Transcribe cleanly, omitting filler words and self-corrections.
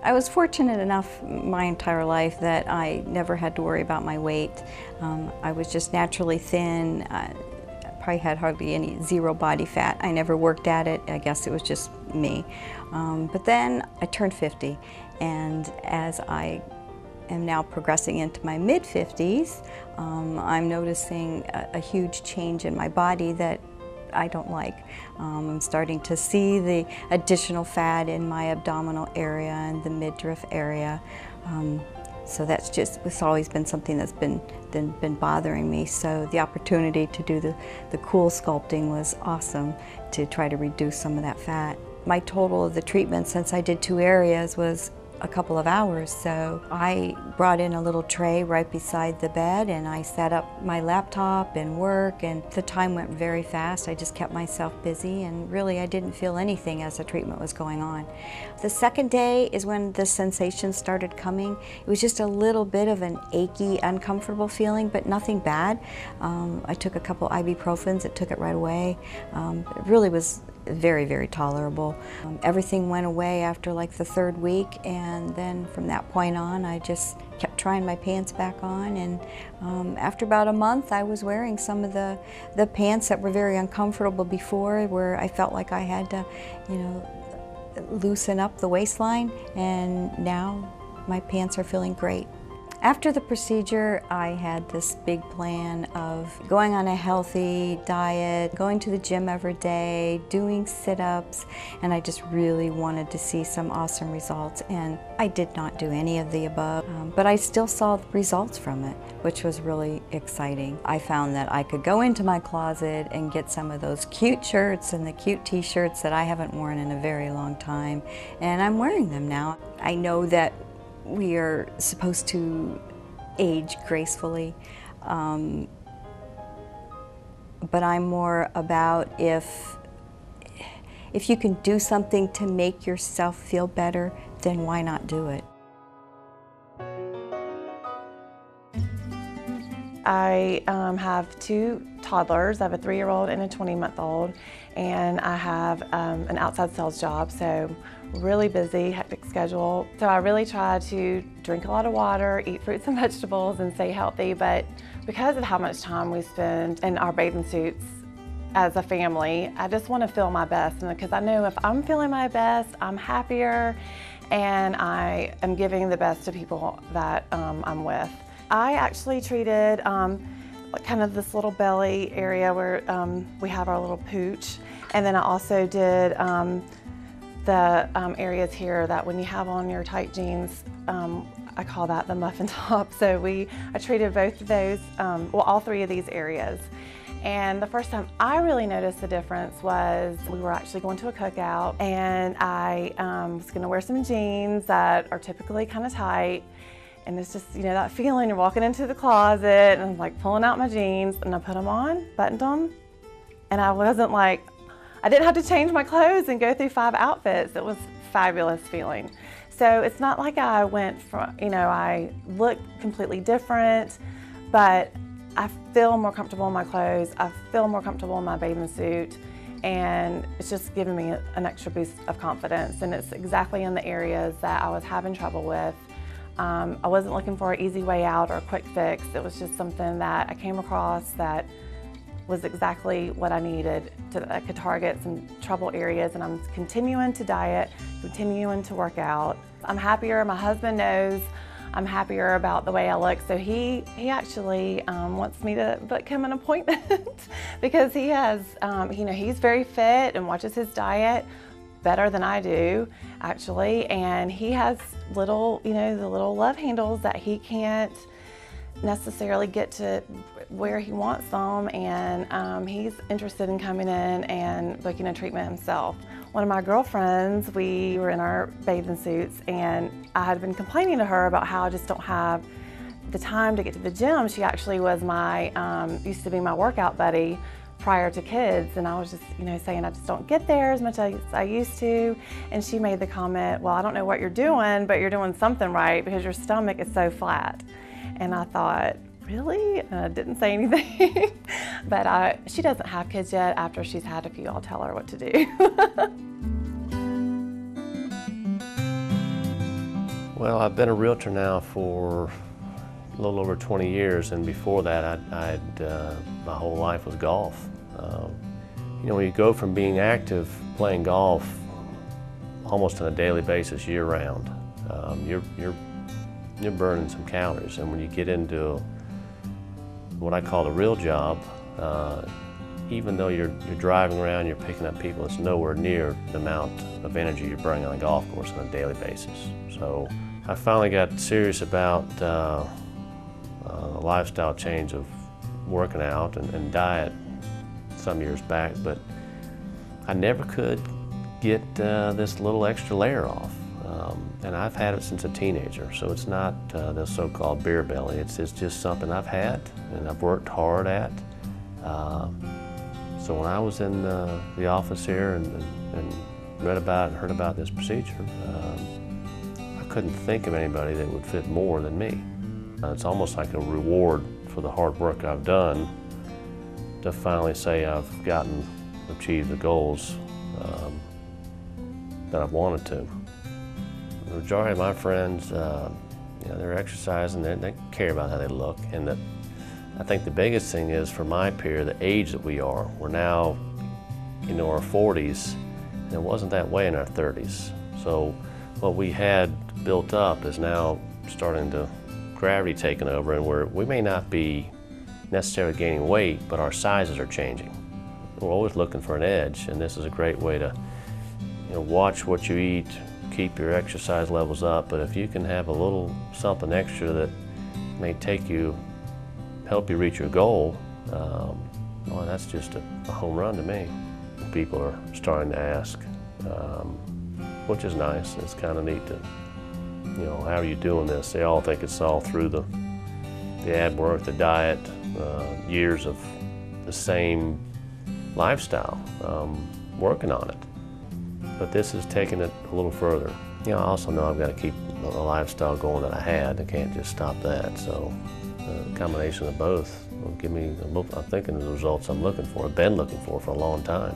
I was fortunate enough my entire life that I never had to worry about my weight. I was just naturally thin. I probably had hardly any zero body fat. I never worked at it. I guess it was just me. But then I turned 50, and as I am now progressing into my mid-50s, I'm noticing a huge change in my body that I don't like. I'm starting to see the additional fat in my abdominal area and the midriff area. So it's always been something that's been bothering me. So the opportunity to do the cool sculpting was awesome, to try to reduce some of that fat. My total of the treatment, since I did 2 areas, was a couple of hours. So I brought in a little tray right beside the bed, and I set up my laptop and work, and the time went very fast. I just kept myself busy, and really I didn't feel anything as the treatment was going on. The second day is when the sensation started coming. It was just a little bit of an achy, uncomfortable feeling, but nothing bad. I took a couple ibuprofens. It took it right away. It really was very, very tolerable. Everything went away after like the 3rd week, and then from that point on I just kept trying my pants back on, and after about a month I was wearing some of the pants that were very uncomfortable before, where I felt like I had to, loosen up the waistline, and now my pants are feeling great. After the procedure, I had this big plan of going on a healthy diet, going to the gym every day, doing sit-ups, and I just really wanted to see some awesome results. And I did not do any of the above, but I still saw results from it, which was really exciting. I found that I could go into my closet and get some of those cute shirts and the cute t-shirts that I haven't worn in a very long time, and I'm wearing them now. I know that we are supposed to age gracefully, but I'm more about if you can do something to make yourself feel better, then why not do it? I have 2 toddlers. I have a 3-year-old and a 20-month-old, and I have an outside sales job, so really busy, hectic schedule. So I really try to drink a lot of water, eat fruits and vegetables, and stay healthy, but because of how much time we spend in our bathing suits as a family, I just want to feel my best, and because I know if I'm feeling my best, I'm happier, and I am giving the best to people that I'm with. I actually treated kind of this little belly area where we have our little pooch, and then I also did the areas here that when you have on your tight jeans, I call that the muffin top. So I treated both of those, well, all 3 of these areas. And the first time I really noticed the difference was we were actually going to a cookout, and I was going to wear some jeans that are typically kind of tight. And it's just, that feeling, you're walking into the closet and I'm like pulling out my jeans, and I put them on, buttoned them, and I didn't have to change my clothes and go through 5 outfits. It was a fabulous feeling. So it's not like I went from, I look completely different, but I feel more comfortable in my clothes. I feel more comfortable in my bathing suit, and it's just given me an extra boost of confidence. And it's exactly in the areas that I was having trouble with. I wasn't looking for an easy way out or a quick fix. It was just something that I came across that was exactly what I needed that could target some trouble areas, and I'm continuing to diet, continuing to work out. I'm happier. My husband knows I'm happier about the way I look, so he actually wants me to book him an appointment because he has, he's very fit and watches his diet better than I do, actually, and he has little, the little love handles that he can't necessarily get to where he wants them, and he's interested in coming in and booking a treatment himself. One of my girlfriends, we were in our bathing suits, and I had been complaining to her about how I just don't have the time to get to the gym. She actually was used to be my workout buddy prior to kids, and I was just, saying I just don't get there as much as I used to. And she made the comment, well, I don't know what you're doing, but you're doing something right because your stomach is so flat. And I thought, really? And I didn't say anything. But she doesn't have kids yet. After she's had a few, I'll tell her what to do. Well, I've been a realtor now for a little over 20 years, and before that, my whole life was golf. You know, when you go from being active, playing golf almost on a daily basis, year-round, you're burning some calories, and when you get into what I call the real job, even though you're driving around, you're picking up people, it's nowhere near the amount of energy you're burning on a golf course on a daily basis. So I finally got serious about the lifestyle change of working out and diet some years back, but I never could get this little extra layer off. And I've had it since a teenager, so it's not the so-called beer belly. It's just something I've had and I've worked hard at. So when I was in the office here and read about and heard about this procedure, I couldn't think of anybody that would fit more than me. It's almost like a reward for the hard work I've done to finally say I've achieved the goals that I've wanted to. The majority of my friends, you know, they're exercising, they care about how they look, and I think the biggest thing is for my peer, the age that we are. We're now in our 40s, and it wasn't that way in our 30s. So what we had built up is now starting to gravity taking over, and we may not be necessarily gaining weight, but our sizes are changing. We're always looking for an edge, and this is a great way to, you know, watch what you eat, keep your exercise levels up, but if you can have a little something extra that may help you reach your goal, well, that's just a home run to me. People are starting to ask, which is nice. It's kind of neat to, you know, how are you doing this? They all think it's all through the ab work, the diet, years of the same lifestyle, working on it. But this is taking it a little further. You know, I also know I've got to keep the lifestyle going that I had. I can't just stop that. So the combination of both will give me, I'm thinking, the results I'm looking for, I've been looking for a long time.